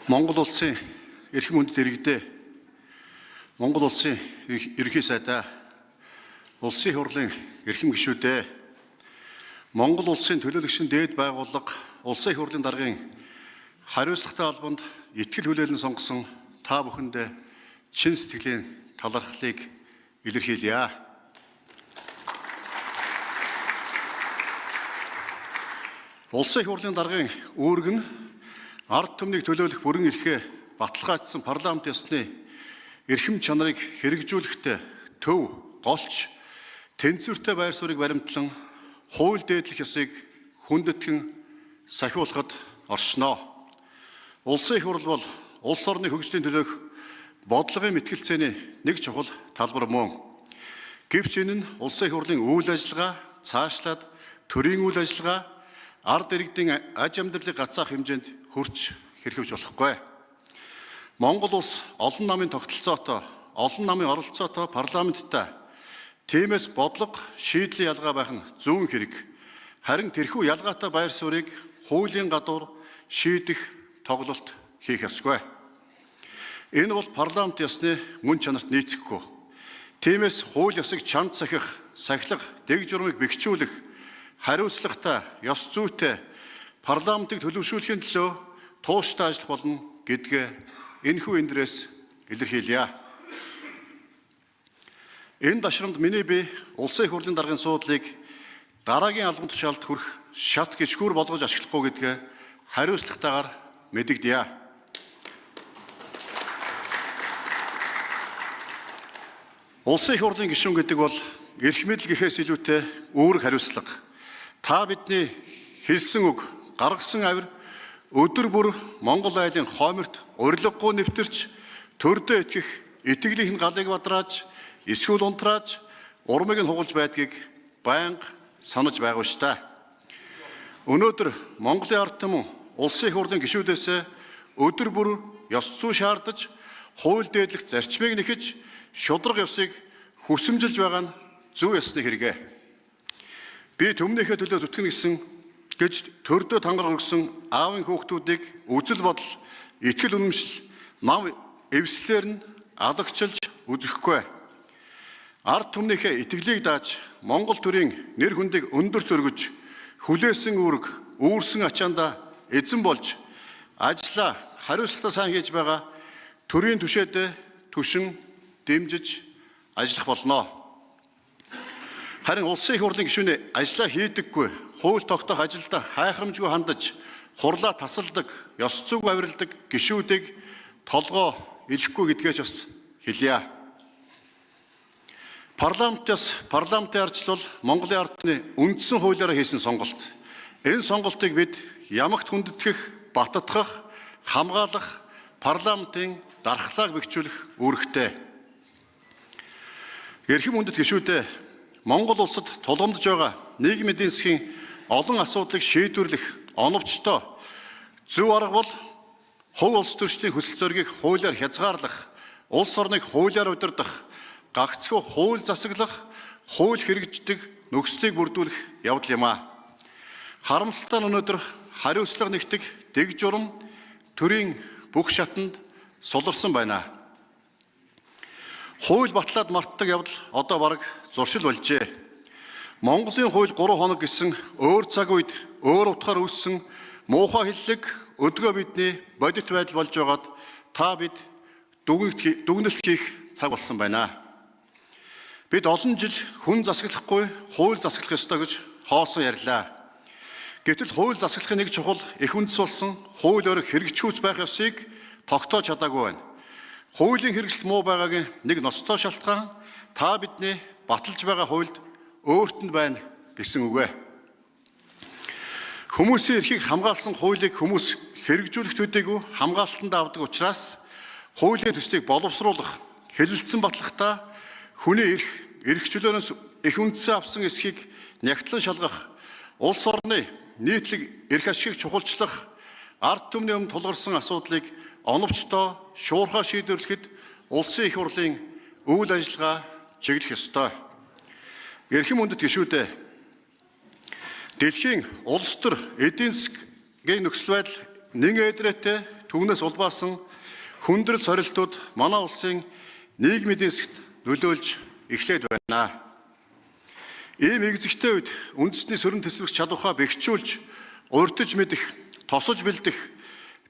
Монгол улсын эрхэм үндэт иргэдээ Монгол улсын ерөнхий сайдаа улсын хурлын эрхэм гишүүдээ Монгол улсын төлөөлөгчийн дээд байгууллага улсын хурлын даргын хариуцлагатай албанд итгэл хүлээлэн сонгосон та бүхэндээ чин сэтгэлийн талархлыг илэрхийлье. Улсын хурлын даргын үүрэг нь ард түмнийг төлөөлөх бүрэн эрхээ баталгаажсан парламент ёсны эрхэм чанарыг хэрэгжүүлэхдээ төв, голч, тэнцвэртэй байр суурийг баримтлан хууль дээдлэх ёсыг хүндэтгэн сахиулахад оршино. Улсын их хурл бол улс орны хөгжлийн төлөөх бодлогын мэтгэлцээний нэг чухал талбар мөн. Гэвч энэ нь улсын их хурлын үйл ажиллагаа цаашлаад төрийн үйл ажиллагаа ард иргэдийн аж амьдралыг гацаах хэмжээнд хүрч хэрхэвж болохгүй. Монгол улс олон намын тогтолцоотой, олон намын оролцоотой парламенттай. Тиймээс бодлого, шийдлийн ялгаа байх нь зүүн хэрэг. Харин тэрхүү ялгаатай байр суурийг хуулийн гадуур шийдэх тоглолт хийх ёсгүй. Энэ бол парламент ёсны мөн чанарт нийцэхгүй. Тиймээс хууль ёсыг чанд сахих, сахилах, дэг журмыг бэхжүүлэх, хариуцлагатай, ёс зүйтэй парламентыг төлөвшүүлэхийн төлөө тууштай ажиллах болно гэдгээ энэхүү эндрээс илэрхийлье. Энэ дашрамд миний бие улсын их хурлын даргын суудлыг дараагийн албан тушаалд хүрэх шат гişгүүр болгож ашиглахгүй гэдгээ хариуцлагатайгаар мэдэгдэе. Улсын их хурлын гишүүн гэдэг бол эрх мэдэл гэхээс илүүтэй үүрэг хариуцлага. Та бидний хэлсэн үг, гаргасан авир өдөр бүр Монгол айлын хойморт урилгагүй нэвтэрч төрдөө итгэх итгэлийнх нь галыг бадрааж, эсвэл унтрааж, урмыг нь хугалж байдгийг байнга санаж байгаа шүү дээ. Өнөөдөр Монголын ард түмэн улсын их хурлын гишүүдээс өдөр бүр ёс зүй шаардаж, хууль дээдлэх зарчмыг нэхэж, шударга ёсыг хүсэмжилж байгаа нь зөв ёсны хэрэгэ. Би төмнийхээ төлөө зүтгэн гэсэн гэж төрдөө тангараг өргөсөн аавын хүүхдүүдийг үзэл бодол, итгэл үнэмшил, нам эвслэр нь алагчилж үзэхгүй. Ард түмнийхээ итгэлийг дааж, Монгол төрийн нэр хүндийг өндөрт өргөж, хүлээсэн үүрэг, үүрсэн ачаандаа эзэн болж, ажлаа хариуцлагатай сайн хийж байгаа төрийн түшээдээ түшин дэмжиж ажиллах болно. Харин улсын их хурлын гишүүний ажиллаа хийдэггүй, хууль тогтоох ажилдаа хайхрамжгүй хандаж, хурлаа тасалдаг, ёс зүйг авирладаг гишүүдийг толгоо илэхгүй гэдгээс бас хэлье. Парламентын арчлал Монголын ард түмний үндсэн хуулиараа хийсэн сонголт. Энэ сонголтыг бид ямагт хүндэтгэх, баттгах, хамгаалах, парламентын дархлааг бэхжүүлэх үүрэгтэй. Эрхэм үндэт гишүүдээ Монгол улсад тулгамдж байгаа нийгмийн эдийн засгийн олон асуудлыг шийдвэрлэх оновчтой зөв арга бол хувь улс төрчдийн хүсэл зоригийг хуулиар хязгаарлах, улс орныг хуулиар удирдах, гагцхүү хууль засаглах, хууль хэрэгждэг нөхцөлийг бүрдүүлэх явдал юм а. Харамсалтай нь өнөөдөр хариуцлага нэгтэг дэг журам төрийн бүх шатанд суларсан байна. Хууль батлаад мартдаг явдал одоо бараг зуршил болжээ. Монголын хууль 3 хоног гэсэн өөр цаг үед өөр утгаар үүссэн муухай хиллэг өдгөө бидний бодит байдал болж байгаад та бид дүгнэлт хийх цаг болсон байна. Бид олон жил хүн засаглахгүй хууль засаглах ёстой гэж хоосон ярьлаа. Гэтэл хууль засаглахын нэг чухал их үндэс болсон хууль өрх хэрэгжихүүц байх ёсыг тогтоож чадаагүй байна. Хуулийн хэрэгжилт муу байгаагийн нэг ноцтой шалтгаан та бидний баталж байгаа хуульд өөрт нь байна гэсэн үг. Хүмүүсийн эрхийг хамгаалсан хуулийг хүмүүс хэрэгжүүлэх төдийгүй хамгаалтанд авдаг учраас хуулийн төслийг боловсруулах, хэлэлцсэн батлахдаа хүний эрх чөлөөнөөс их үндсээ авсан эсхийг нягтлан шалгах, улс орны нийтлэг эрх ашигыг чухалчлах, ард түмний өмнө тулгарсан асуудлыг оновчтой, шуурхай шийдвэрлэхэд улсын их хурлын үйл ажиллагаа чиглэх ёстой. Эрхэм үндэт гишүүдээ дэлхийн улс төр эдийн засгийн нөхцөл байдал нэн эдрээтэй түүнээс улбаасан хүндрэл сорилтууд манай улсын нийгмийн эдийн засгт нөлөөлж эхлээд байна. Ийм эгзэгтэй үед үндэсний сөрөн тэсвэрч чадвараа бэхжүүлж, урьдчилж мэдэх, тосож бэлдэх,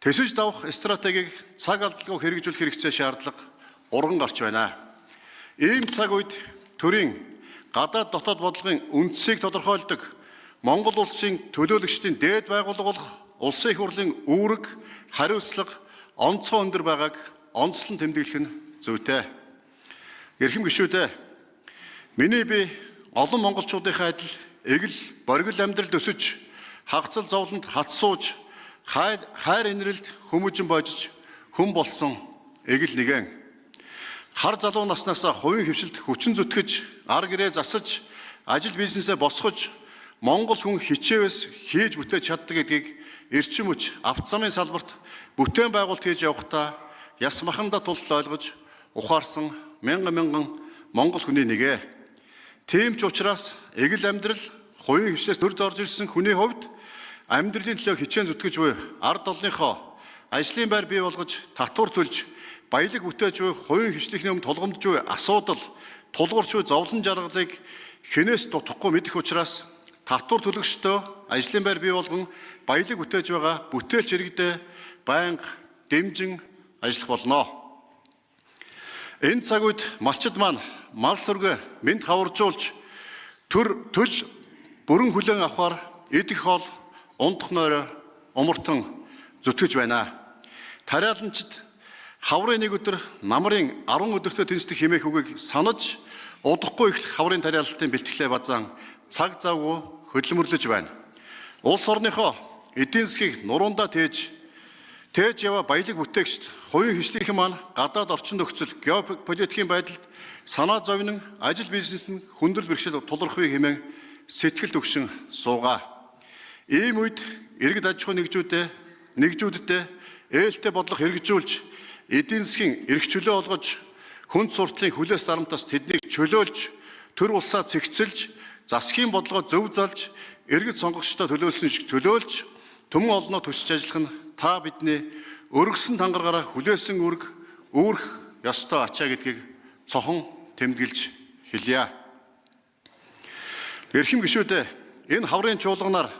тэсэж давах стратегийг цаг алдалгүй хэрэгжүүлэх хэрэгцээ шаардлага урган гарч байна. Ийм цаг үед төрийн гадаад дотоод бодлогын үндсийг тодорхойлдог Монгол улсын төлөөлөгчдийн дээд байгууллага болох Улсын их хурлын үүрэг, хариуцлага онцгой өндөр байгааг онцлон тэмдэглэх нь зүйтэй. Эрхэм гишүүдээ, миний бие олон монголчуудынхаа адил эгэл боргил амьдралд өсөж, хагцал зовлонд хат сууж, хайр инрэлд хүмүүжин боожж хүн болсон эгэл нэгэн. Хар залуу наснаасаа хувийн хөвшилд хүчин зүтгэж, ар гэрээ засаж, ажил бизнесээ босгож, Монгол хүн хичээвээс хийж бүтээж чаддаг гэдгийг эрчим хүч авто замын салбарт бүтээн байгуулалт хийж явахдаа яс маханда тул ойлгож ухаарсан мянган Монгол хүний нэгэ. Тийм ч учраас эгэл амьдрал хувийн хвшээс төрд орж ирсэн хүний хувьд амьдралын төлөө хичээн зүтгэж буй ард олныхоо ажлын байр бий болгож татвар төлж баялаг бүтээж буй хувийн хвшлийнхний өмнө тулгамдж буй асуудал тулгуурч буй зовлон жаргалыг хинээс дутахгүй мэдэх учраас татвар төлөгчдөө ажлын байр бий болгон баялаг бүтээж байгаа бүтээлч иргэдээ байнга дэмжин ажиллах болно. Энэ цаг үед малчид маань мал сүргэ мэд хаваржуулж төл бүрэн хүлээн авахар идэх хоол ундах нойроо умартан зүтгэж байна. Тариаланчид хаврын нэг өдөр намрын 10 өдөртөө тэнцдэх хэмээх үгийг санаж удахгүй эхлэх хаврын тариалалтын бэлтгэлээ базаан цаг завгүй хөдөлмөрлөж байна. Улс орныхоо эдийн засгийг нуруундаа тээж яваа баялаг бүтээгчд хувийн хвшлийнхэн маань гадаад орчин нөхцөл геополитикийн байдалд санаа зовнин ажил бизнес нь хүндрэл бэрхшээл тулгархыг хэмээн сэтгэл төгшин суугаа. Ийм үед иргэд аж ахуй нэгжүүддээ ээлтэй бодлого хэрэгжүүлж эдийн засгийн эрх чөлөө олгож хүнд суртлын хүлээс дарамтаас тэднийг чөлөөлж төр улсаа цэгцэлж засгийн бодлогоо зөв залж иргэд сонгогчдоо төлөөлсөн шиг төлөөлж төмөн олноо төсөж ажиллах нь та бидний өргөсөн тангаргаараа хүлээсэн үүрэх ёстой ачаа гэдгийг цохон тэмдэглэж хэлье. Эрхэм гишүүдээ, энэ хаврын чуулганаар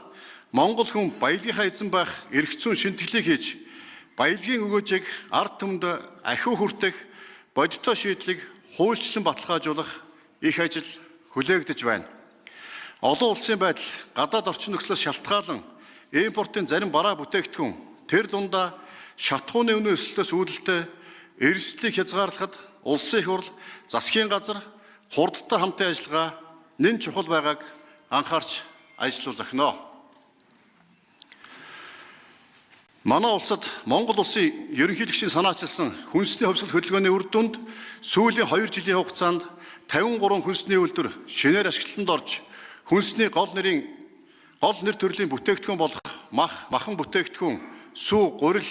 Монгол хүн баялагынхаа эзэн байх эрх зүйн шинтгэлийг хийж баялагын өгөөжийг ард түмэнд ахиу хүртэх бодиттой шийдлийг хуульчлан баталгаажуулах их ажил хүлээгдэж байна. Олон улсын байдал гадаад орчин нөхцлөөс шалтгаалan импортын зарим бараа бүтээгдэхүүн тэр дундаа шатхууны үнийн өсөлтөөс үүдэлтэй эрсдлийг хязгаарлахад улсын их хурл, засгийн газар хурдтай хамтын ажиллагаа нэн чухал байгааг анхаарч ажиллавал зохино. Манай улсад Монгол улсын ерөнхийлөгчийн санаачилсан хүнсний хувьсгал хөдөлгөөний үр дүнд сүүлийн 2 жилийн хугацаанд 53 хүнсний үйлдвэр шинээр ашиглалтанд орж хүнсний гол нэр төрлийн бүтээгдэхүүн болох махан бүтээгдэхүүн, сүү, гурил,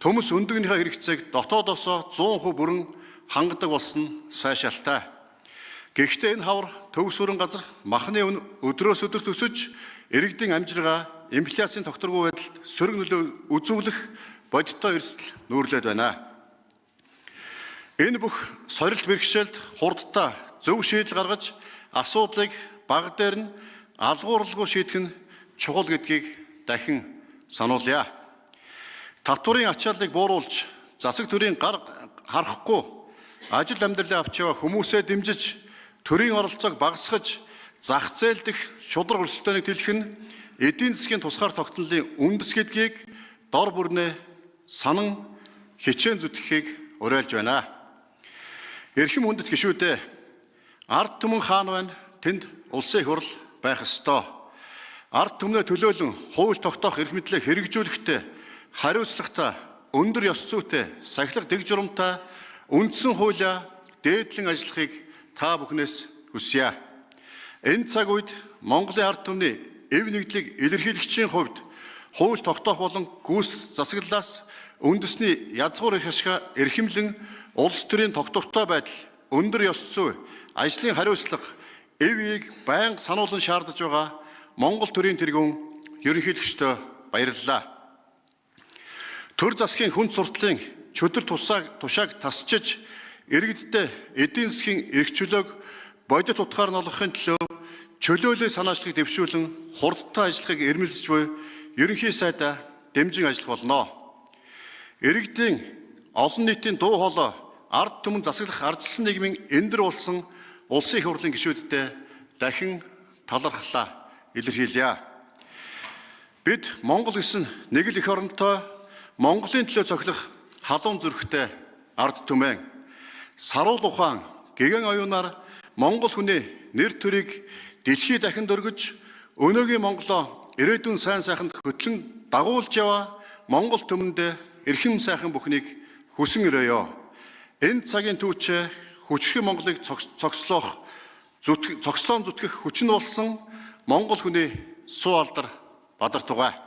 төмөс өндөгнийхээ хэрэгцээг дотоодосоо 100% бүрэн хангадаг болсон сайшаалтай. Гэхдээ энэ хавар төгс өрн газар махны үн өдрөөс өдөрт өсөж иргэдийн амжиргаа инфляцийн тогтворгүй байдалд сөрөг нөлөө үзүүлэх бодиттой эрсдэл нүүрлээд байна. Энэ бүх сорилт бэрхшээлд хурдтай зөв шийдэл гаргаж асуудлыг баг дээр нь алгууралгүй шийдэх нь чухал гэдгийг дахин сануулъя. Татварын ачааллыг бууруулж, засаг төрийн гар харахгүй, ажил амьдралаа авч яваа хүмүүсээ дэмжиж, төрийн оролцоог багасгаж, зах зээл дэх шудраг өрсөлдөөнийг тэлэх нь эдийн засгийн тусгаар тогтнолын үндэс гэдгийг дор бүрнээ санан хичээн зүтгэхийг уриалж байна. Эрхэм хүндэт гишүүдээ, ард түмэн хаан байна, тэнд улсын их хурл байх ёстой. Ард түмнээ төлөөлөн хууль тогтоох эрх мэдлийг хэрэгжүүлэхдээ хариуцлагатай, өндөр ёс зүйтэй, сахилга дэг журамтай үндсэн хуулиа дээдлэн ажиллахыг та бүхнээс хүсье. Энэ цаг үед Монголын ард түмний эв нэгдлийг илэрхийлэгчийн хувьд хууль тогтоох болон гүйс засаглалаас үндэсний язгуур эрх ашгаа эрхэмлэн улс төрийн тогтвортой байдал, өндөр ёс зүй, ажлын хариуцлага, эв эийг байнга сануулan шаардаж байгаа Монгол төрийн тэргүүн ерөнхийлөгчдөө баярлалаа. төр засгийн хүн суртлын чөдөр тушааг тасчиж иргэддээ эдийн засгийн эрх чөлөөг бодит утгаар нь олгохын төлөө чөлөөлөө санаачлагыг дэвшүүлэн хурдтай ажиллахыг эрмэлзэж буй ерөнхий сайдаа дэмжин ажиллах болно. Иргэдийн олон нийтийн дуу хоолой ард түмэн засаглах ардчилсан нийгмийн эндэр болсон улсын их хурлын гишүүддээ дахин талархлаа илэрхийлье. Бид Монгол гэсэн нэг л эх оронтой Монголын төлөө цохилох халуун зүрхтэй ард түмэн саруул ухаан гэгэн оюунаар Монгол хүний нэр төрийг дэлхийд дахин дөргиж өнөөгийн Монголоо ирээдүйн сайн сайханд хөтлөн дагуулж яваа Монгол түмэндээ эрхэм сайхан бүхнийг хүсэн өрөөё. Энэ цагийн түүчээ хүчрэх Монголыг цогцлоон зүтгэх хүчин болсон Монгол хүний суу алдар бадарт тугай.